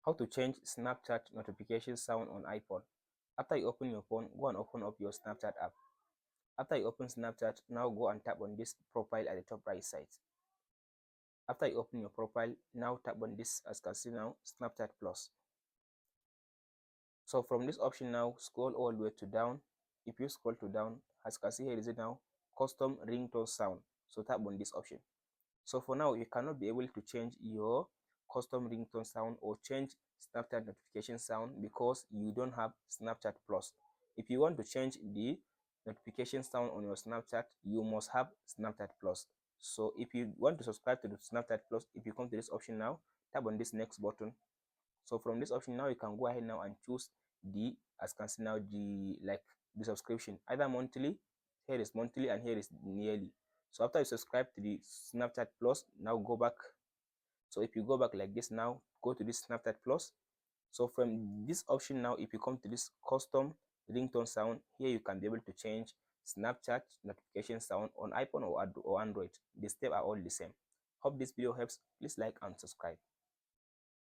How to change Snapchat notification sound on iPhone. After you open your phone, go and open up your Snapchat app. After you open Snapchat, now go and tap on this profile at the top right side. After you open your profile, now tap on this, as you can see now, Snapchat Plus. So from this option now, scroll all the way to down. If you scroll to down, as you can see here, is it now custom ringtone sound. So tap on this option. So for now, you cannot be able to change your custom ringtone sound or change Snapchat notification sound because you don't have Snapchat Plus. If you want to change the notification sound on your Snapchat, you must have Snapchat Plus. So if you want to subscribe to the Snapchat Plus, if you come to this option now, tap on this next button. So from this option now, you can go ahead now and choose the, as you can see now, the subscription, either monthly, here is monthly and here is yearly. So after you subscribe to the Snapchat Plus, now go back. So if you go back like this now, go to this Snapchat Plus. So from this option now, if you come to this custom ringtone sound, here you can be able to change Snapchat notification sound on iPhone or Android. The steps are all the same. Hope this video helps. Please like and subscribe.